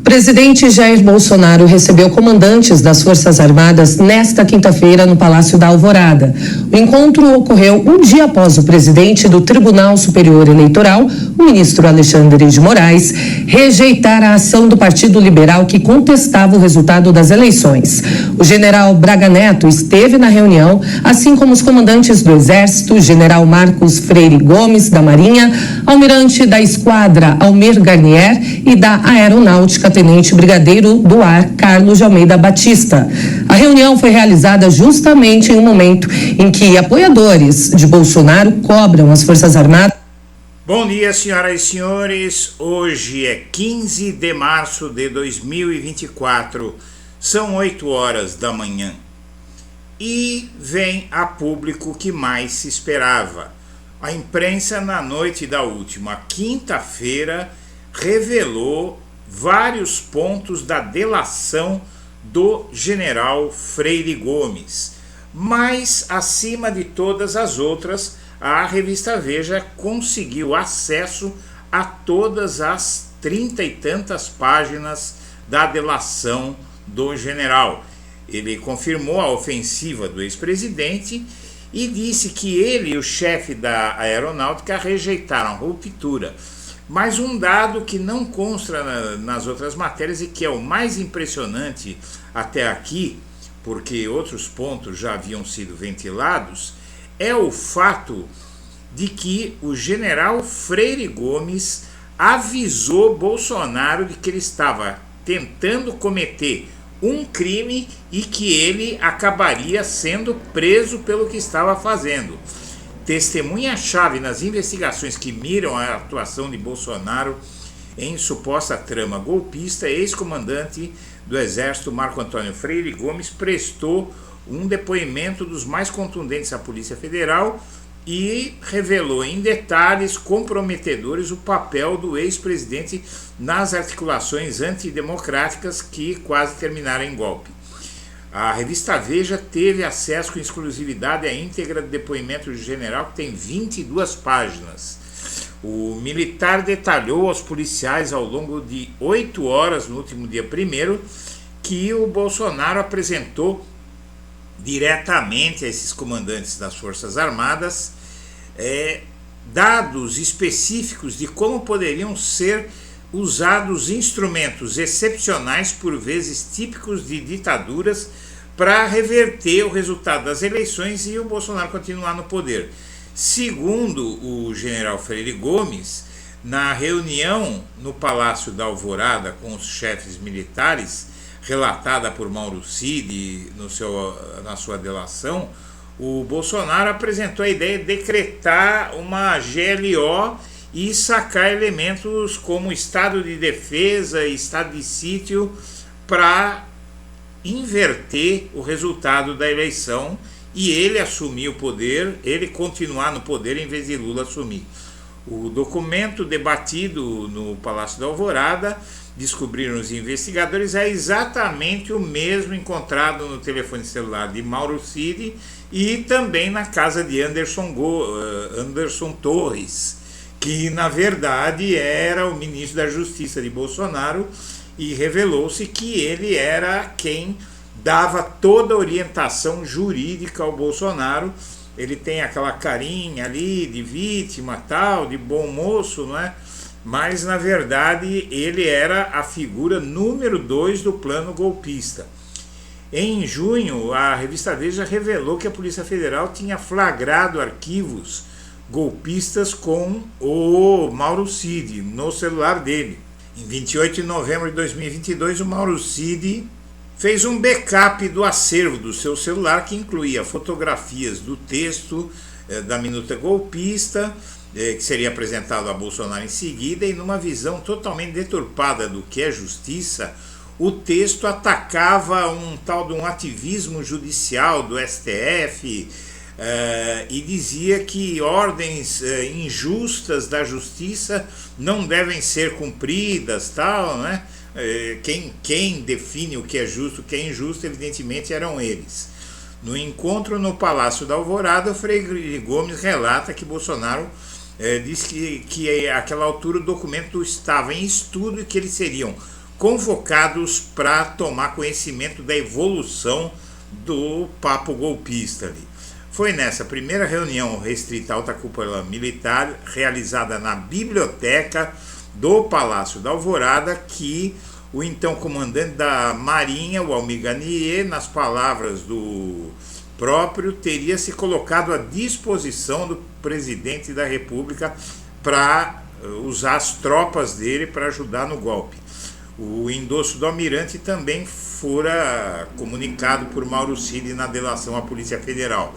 Presidente Jair Bolsonaro recebeu comandantes das Forças Armadas nesta quinta-feira no Palácio da Alvorada. O encontro ocorreu um dia após o presidente do Tribunal Superior Eleitoral, o ministro Alexandre de Moraes, rejeitar a ação do Partido Liberal que contestava o resultado das eleições. O general Braga Neto esteve na reunião, assim como os comandantes do Exército, general Marcos Freire Gomes, da Marinha, almirante da Esquadra Almir Garnier e da Aeronáutica, Tenente Brigadeiro do Ar, Carlos de Almeida Batista. A reunião foi realizada justamente em um momento em que apoiadores de Bolsonaro cobram as Forças Armadas. Bom dia, senhoras e senhores. Hoje é 15 de março de 2024. São 8 horas da manhã. E vem a público que mais se esperava. A imprensa, na noite da última quinta-feira, revelou vários pontos da delação do general Freire Gomes. Mas, acima de todas as outras, a revista Veja conseguiu acesso a todas as 30 e tantas páginas da delação do general. Ele confirmou a ofensiva do ex-presidente e disse que ele e o chefe da aeronáutica rejeitaram a ruptura. Mas um dado que não consta nas outras matérias e que é o mais impressionante até aqui, porque outros pontos já haviam sido ventilados, é o fato de que o general Freire Gomes avisou Bolsonaro de que ele estava tentando cometer um crime e que ele acabaria sendo preso pelo que estava fazendo. Testemunha-chave nas investigações que miram a atuação de Bolsonaro em suposta trama golpista, ex-comandante do Exército Marco Antônio Freire Gomes prestou um depoimento dos mais contundentes à Polícia Federal e revelou em detalhes comprometedores o papel do ex-presidente nas articulações antidemocráticas que quase terminaram em golpe. A revista Veja teve acesso com exclusividade à íntegra do depoimento do general, que tem 22 páginas. O militar detalhou aos policiais ao longo de 8 horas, no último dia 1º, que o Bolsonaro apresentou diretamente a esses comandantes das Forças Armadas dados específicos de como poderiam ser usados instrumentos excepcionais, por vezes típicos de ditaduras, para reverter o resultado das eleições e o Bolsonaro continuar no poder. Segundo o general Freire Gomes, na reunião no Palácio da Alvorada com os chefes militares, relatada por Mauro Cid na sua delação, o Bolsonaro apresentou a ideia de decretar uma GLO e sacar elementos como estado de defesa e estado de sítio para inverter o resultado da eleição e ele assumir o poder, ele continuar no poder em vez de Lula assumir. O documento debatido no Palácio da Alvorada, descobriram os investigadores, é exatamente o mesmo encontrado no telefone celular de Mauro Cid e também na casa de Anderson Torres, que na verdade era o ministro da Justiça de Bolsonaro, e revelou-se que ele era quem dava toda a orientação jurídica ao Bolsonaro. Ele tem aquela carinha ali de vítima, tal, de bom moço, não é? Mas na verdade ele era a figura número 2 do plano golpista. Em junho, a revista Veja revelou que a Polícia Federal tinha flagrado arquivos golpistas com o Mauro Cid no celular dele. Em 28 de novembro de 2022, o Mauro Cid fez um backup do acervo do seu celular, que incluía fotografias do texto da minuta golpista, que seria apresentado a Bolsonaro em seguida, e numa visão totalmente deturpada do que é justiça, o texto atacava um tal de um ativismo judicial do STF, e dizia que ordens injustas da justiça não devem ser cumpridas, tal, né? Quem define o que é justo, o que é injusto, evidentemente eram eles. No encontro no Palácio da Alvorada, Freire Gomes relata que Bolsonaro disse que àquela altura o documento estava em estudo e que eles seriam convocados para tomar conhecimento da evolução do papo golpista ali. Foi nessa primeira reunião restrita à alta cúpula militar, realizada na biblioteca do Palácio da Alvorada, que o então comandante da Marinha, o Almir Garnier, nas palavras do próprio, teria se colocado à disposição do presidente da República para usar as tropas dele para ajudar no golpe. O endosso do almirante também fora comunicado por Mauro Cid na delação à Polícia Federal.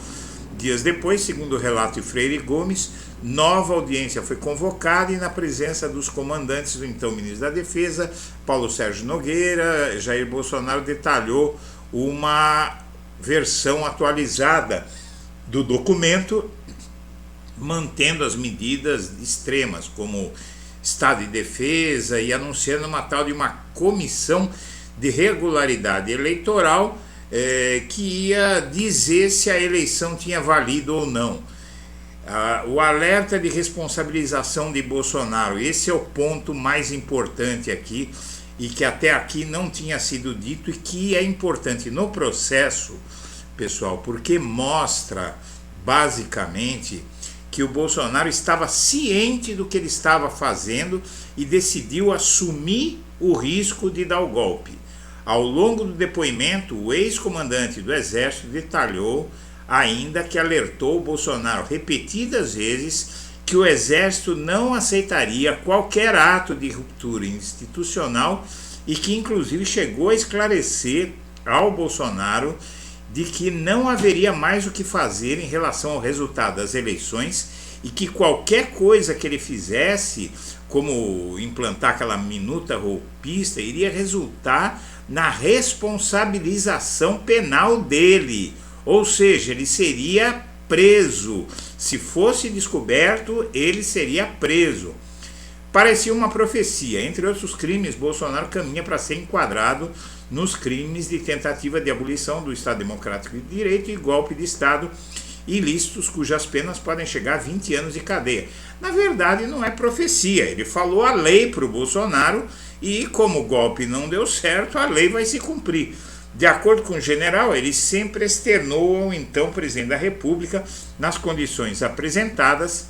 Dias depois, segundo o relato de Freire Gomes, nova audiência foi convocada e na presença dos comandantes do então ministro da Defesa, Paulo Sérgio Nogueira, Jair Bolsonaro detalhou uma versão atualizada do documento, mantendo as medidas extremas, como estado de defesa, e anunciando uma tal de uma comissão de regularidade eleitoral que ia dizer se a eleição tinha valido ou não. O alerta de responsabilização de Bolsonaro, esse é o ponto mais importante aqui, e que até aqui não tinha sido dito, e que é importante no processo, pessoal, porque mostra basicamente que o Bolsonaro estava ciente do que ele estava fazendo e decidiu assumir o risco de dar o golpe. Ao longo do depoimento, o ex-comandante do Exército detalhou ainda que alertou o Bolsonaro repetidas vezes que o Exército não aceitaria qualquer ato de ruptura institucional e que inclusive chegou a esclarecer ao Bolsonaro de que não haveria mais o que fazer em relação ao resultado das eleições e que qualquer coisa que ele fizesse, como implantar aquela minuta golpista, iria resultar na responsabilização penal dele, ou seja, ele seria preso. Se fosse descoberto, ele seria preso. Parecia uma profecia. Entre outros crimes, Bolsonaro caminha para ser enquadrado nos crimes de tentativa de abolição do Estado Democrático de Direito e golpe de Estado ilícitos, cujas penas podem chegar a 20 anos de cadeia. Na verdade, não é profecia. Ele falou a lei para o Bolsonaro e, como o golpe não deu certo, a lei vai se cumprir. De acordo com o general, ele sempre externou ao então presidente da República, nas condições apresentadas,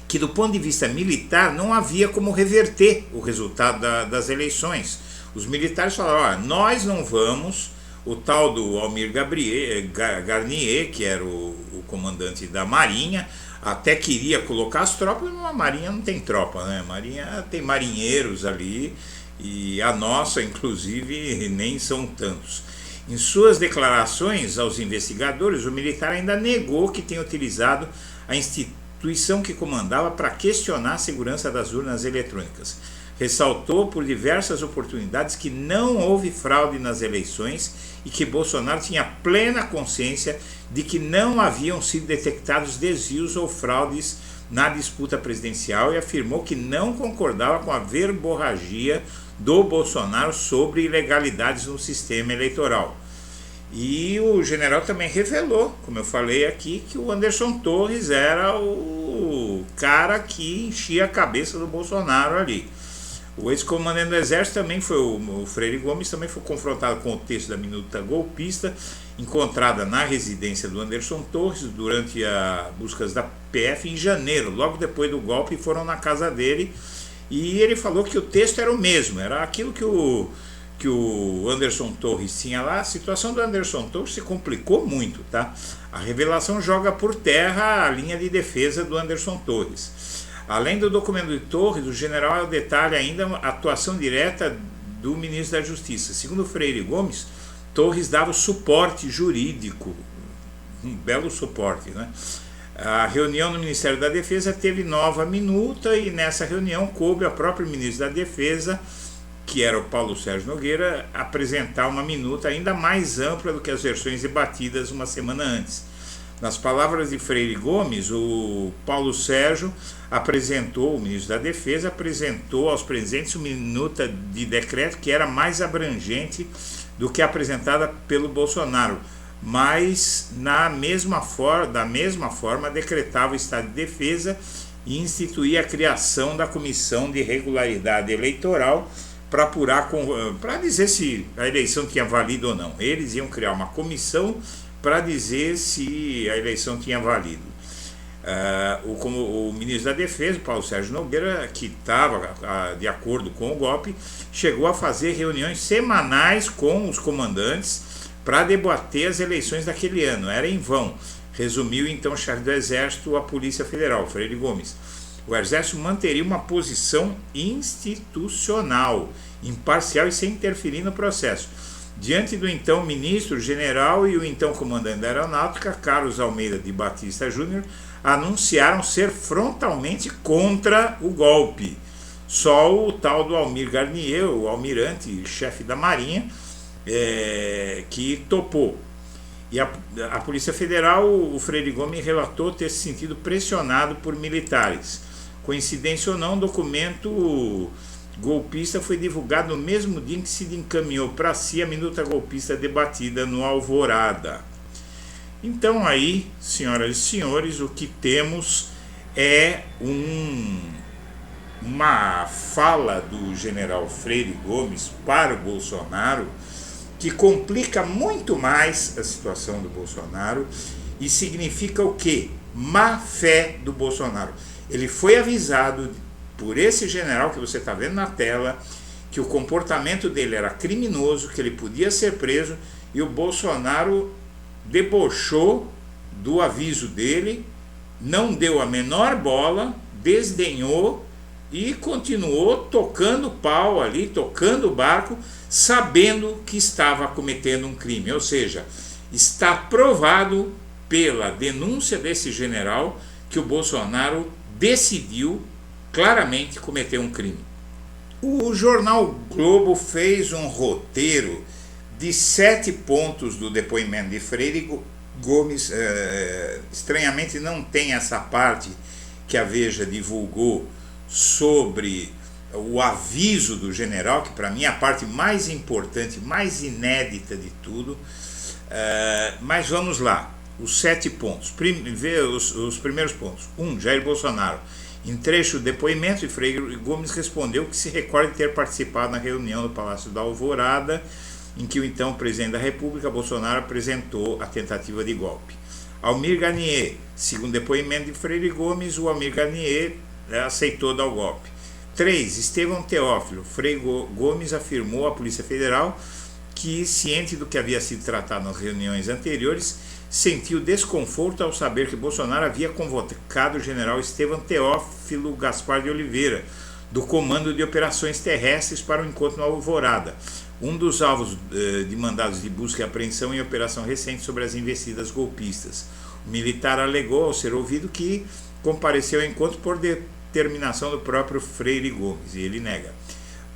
que do ponto de vista militar não havia como reverter o resultado das eleições. Os militares falaram, nós não vamos, o tal do Almir Garnier, que era o comandante da Marinha, até queria colocar as tropas, mas a Marinha não tem tropa, né? A Marinha tem marinheiros ali, e a nossa, inclusive, nem são tantos. Em suas declarações aos investigadores, o militar ainda negou que tenha utilizado a instituição que comandava para questionar a segurança das urnas eletrônicas. Ressaltou por diversas oportunidades que não houve fraude nas eleições e que Bolsonaro tinha plena consciência de que não haviam sido detectados desvios ou fraudes na disputa presidencial e afirmou que não concordava com a verborragia do Bolsonaro sobre ilegalidades no sistema eleitoral. E o general também revelou, como eu falei aqui, que o Anderson Torres era o cara que enchia a cabeça do Bolsonaro ali. O ex-comandante do Exército também foi, o Freire Gomes também foi confrontado com o texto da minuta golpista, encontrada na residência do Anderson Torres durante as buscas da PF em janeiro, logo depois do golpe, foram na casa dele e ele falou que o texto era o mesmo, era aquilo que o Anderson Torres tinha lá. A situação do Anderson Torres se complicou muito, tá? A revelação joga por terra a linha de defesa do Anderson Torres. Além do documento de Torres, o general detalha ainda a atuação direta do ministro da Justiça. Segundo Freire Gomes, Torres dava o suporte jurídico, um belo suporte, né? A reunião no Ministério da Defesa teve nova minuta e nessa reunião coube ao próprio ministro da Defesa, que era o Paulo Sérgio Nogueira, apresentar uma minuta ainda mais ampla do que as versões debatidas uma semana antes. Nas palavras de Freire Gomes, o Paulo Sérgio o ministro da Defesa apresentou aos presentes uma minuta de decreto que era mais abrangente do que apresentada pelo Bolsonaro, mas da mesma forma decretava o estado de defesa e instituía a criação da Comissão de Regularidade Eleitoral, para apurar, para dizer se a eleição tinha valido ou não. Eles iam criar uma comissão para dizer se a eleição tinha valido. Como o ministro da Defesa, Paulo Sérgio Nogueira, que estava de acordo com o golpe, chegou a fazer reuniões semanais com os comandantes para debater as eleições daquele ano. Era em vão. Resumiu então o chefe do Exército, a Polícia Federal, Freire Gomes. O Exército manteria uma posição institucional, imparcial e sem interferir no processo. Diante do então ministro general e o então comandante da Aeronáutica, Carlos Almeida de Batista Júnior, anunciaram ser frontalmente contra o golpe. Só o tal do Almir Garnier, o almirante, chefe da Marinha, que topou. E a Polícia Federal, o Freire Gomes relatou ter se sentido pressionado por militares. Coincidência ou não, o documento golpista foi divulgado no mesmo dia em que se encaminhou para si a minuta golpista debatida no Alvorada. Então aí, senhoras e senhores, o que temos é uma fala do general Freire Gomes para o Bolsonaro, que complica muito mais a situação do Bolsonaro e significa o quê? Má fé do Bolsonaro. Ele foi avisado por esse general que você está vendo na tela que o comportamento dele era criminoso, que ele podia ser preso, e o Bolsonaro debochou do aviso dele, não deu a menor bola, desdenhou e continuou tocando pau ali, tocando o barco, sabendo que estava cometendo um crime. Ou seja, está provado pela denúncia desse general que o Bolsonaro decidiu claramente cometer um crime. O jornal Globo fez um roteiro de 7 pontos do depoimento de Freire Gomes. Estranhamente não tem essa parte que a Veja divulgou sobre o aviso do general, que para mim é a parte mais importante, mais inédita de tudo. Mas vamos lá, os 7 pontos. Vê os primeiros pontos. 1. Jair Bolsonaro. Em trecho do depoimento, e Freire Gomes respondeu que se recorda de ter participado na reunião do Palácio da Alvorada, em que o então presidente da República, Bolsonaro, apresentou a tentativa de golpe. Almir Garnier. Segundo depoimento de Freire Gomes, o Almir Garnier aceitou dar o golpe. 3. Estevão Teófilo. Freire Gomes afirmou à Polícia Federal que, ciente do que havia sido tratado nas reuniões anteriores, sentiu desconforto ao saber que Bolsonaro havia convocado o general Estevão Teófilo Gaspar de Oliveira, do Comando de Operações Terrestres, para o encontro na Alvorada, um dos alvos de mandados de busca e apreensão em operação recente sobre as investidas golpistas. O militar alegou, ao ser ouvido, que compareceu ao encontro por determinação do próprio Freire Gomes, e ele nega.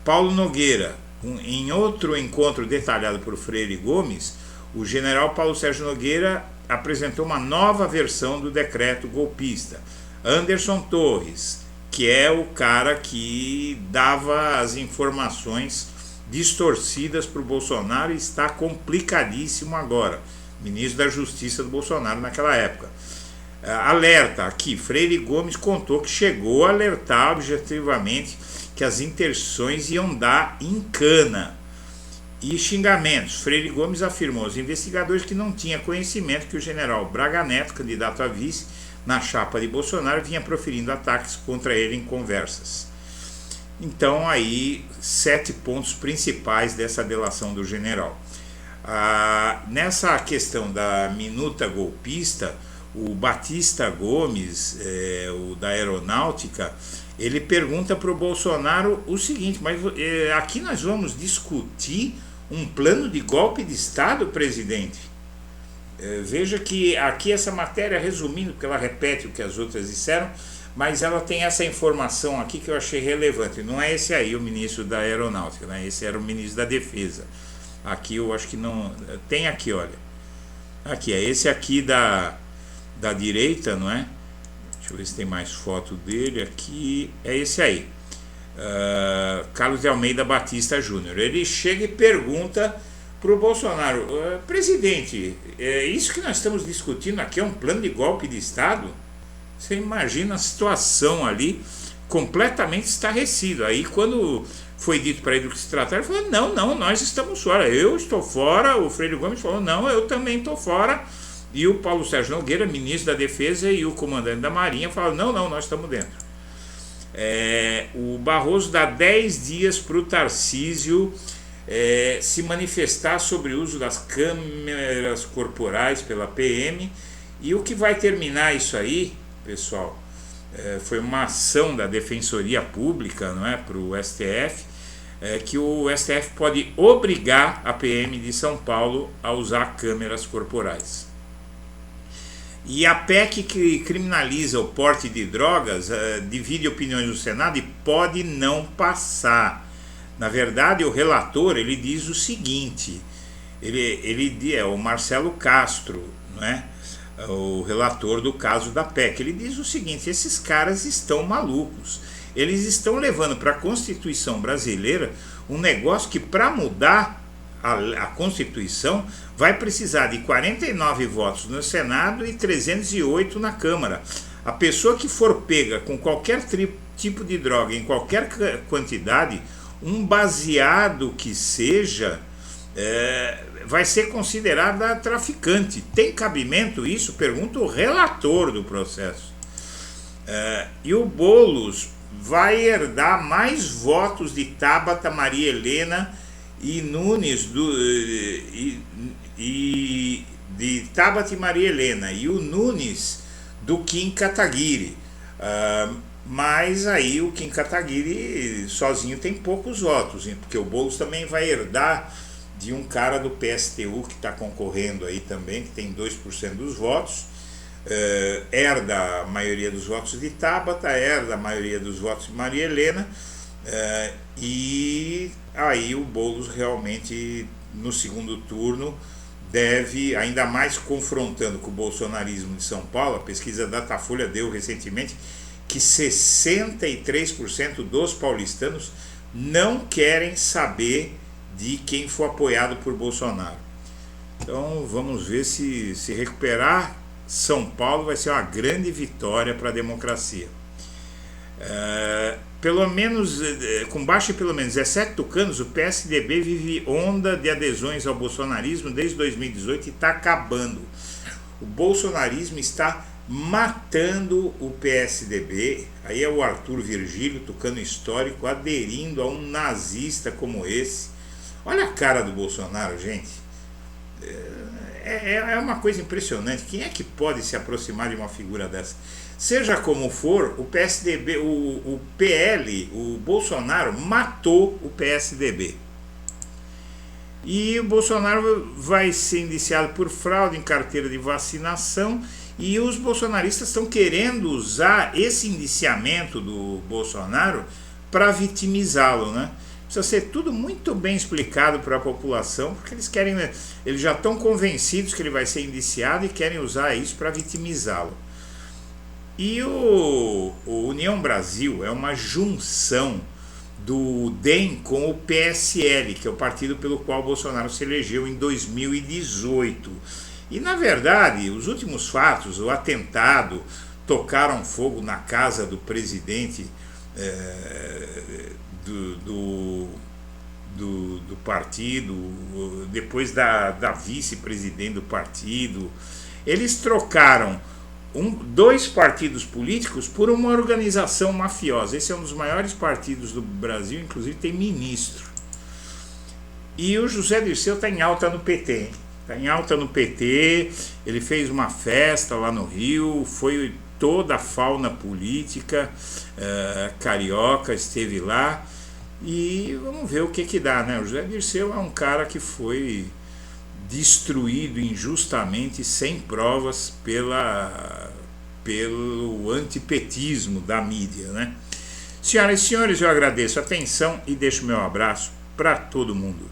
Paulo Nogueira. Em outro encontro detalhado por Freire Gomes, o general Paulo Sérgio Nogueira apresentou uma nova versão do decreto golpista. Anderson Torres, que é o cara que dava as informações distorcidas para o Bolsonaro, está complicadíssimo agora, ministro da Justiça do Bolsonaro naquela época. Alerta aqui, Freire Gomes contou que chegou a alertar objetivamente que as intenções iam dar em cana. E xingamentos. Freire Gomes afirmou aos investigadores que não tinha conhecimento que o general Braga Neto, candidato a vice na chapa de Bolsonaro, vinha proferindo ataques contra ele em conversas. Então aí 7 pontos principais dessa delação do general. Nessa questão da minuta golpista, o Batista Gomes, o da Aeronáutica, ele pergunta para o Bolsonaro o seguinte: mas aqui nós vamos discutir um plano de golpe de Estado, presidente? Veja que aqui essa matéria, resumindo, porque ela repete o que as outras disseram, mas ela tem essa informação aqui que eu achei relevante. Não é esse aí o ministro da Aeronáutica, né? Esse era o ministro da Defesa. Aqui eu acho que não... Tem aqui, olha. Aqui, é esse aqui da direita, não é? Deixa eu ver se tem mais foto dele aqui. É esse aí. Carlos de Almeida Batista Júnior. Ele chega e pergunta para o Bolsonaro: presidente, isso que nós estamos discutindo aqui é um plano de golpe de Estado? Você imagina a situação ali completamente estarrecida. Aí quando foi dito para ele do que se tratava, ele falou, não, nós estamos fora, eu estou fora. O Freire Gomes falou, não, eu também estou fora. E o Paulo Sérgio Nogueira, ministro da Defesa, e o comandante da Marinha falaram, não, nós estamos dentro. O Barroso dá 10 dias para o Tarcísio se manifestar sobre o uso das câmeras corporais pela PM. E o que vai terminar isso aí, pessoal, foi uma ação da Defensoria Pública, não é, para o STF, que o STF pode obrigar a PM de São Paulo a usar câmeras corporais. E a PEC que criminaliza o porte de drogas divide opiniões no Senado e pode não passar. Na verdade, o relator ele diz o seguinte, ele é o Marcelo Castro, não é? O relator do caso da PEC, ele diz o seguinte, esses caras estão malucos, eles estão levando para a Constituição brasileira um negócio que para mudar a Constituição vai precisar de 49 votos no Senado e 308 na Câmara. A pessoa que for pega com qualquer tipo de droga, em qualquer quantidade, um baseado que seja, vai ser considerada traficante. Tem cabimento isso? Pergunta o relator do processo. E o Boulos vai herdar mais votos de Tabata, Maria Helena e Nunes, de Tabata e Maria Helena, e o Nunes do Kim Kataguiri. Mas aí o Kim Kataguiri sozinho tem poucos votos, porque o Boulos também vai herdar de um cara do PSTU que está concorrendo aí também, que tem 2% dos votos, herda a maioria dos votos de Tabata, herda a maioria dos votos de Maria Helena, e aí o Boulos realmente no segundo turno deve, ainda mais confrontando com o bolsonarismo de São Paulo. A pesquisa Datafolha deu recentemente que 63% dos paulistanos não querem saber de quem for apoiado por Bolsonaro. Então vamos ver se recuperar São Paulo vai ser uma grande vitória para a democracia. Pelo menos, com baixa de pelo menos 17 tucanos, o PSDB vive onda de adesões ao bolsonarismo desde 2018 e está acabando. O bolsonarismo está matando o PSDB. Aí é o Arthur Virgílio, tucano histórico, aderindo a um nazista como esse. Olha a cara do Bolsonaro, gente. É uma coisa impressionante. Quem é que pode se aproximar de uma figura dessa? Seja como for, o PSDB, o PL, o Bolsonaro matou o PSDB. E o Bolsonaro vai ser indiciado por fraude em carteira de vacinação, e os bolsonaristas estão querendo usar esse indiciamento do Bolsonaro para vitimizá-lo, né? Precisa ser tudo muito bem explicado para a população, porque eles já estão convencidos que ele vai ser indiciado e querem usar isso para vitimizá-lo. E o União Brasil é uma junção do DEM com o PSL, que é o partido pelo qual Bolsonaro se elegeu em 2018. E na verdade, os últimos fatos, o atentado, tocaram fogo na casa do presidente do partido, depois da vice-presidente do partido. Eles trocaram dois partidos políticos por uma organização mafiosa. Esse é um dos maiores partidos do Brasil, inclusive tem ministro. E o José Dirceu está em alta no PT, hein? Está em alta no PT, ele fez uma festa lá no Rio, foi toda a fauna política carioca, esteve lá, e vamos ver o que dá, né? O José Dirceu é um cara que foi destruído injustamente, sem provas, pelo antipetismo da mídia, né? Senhoras e senhores, eu agradeço a atenção e deixo meu abraço para todo mundo.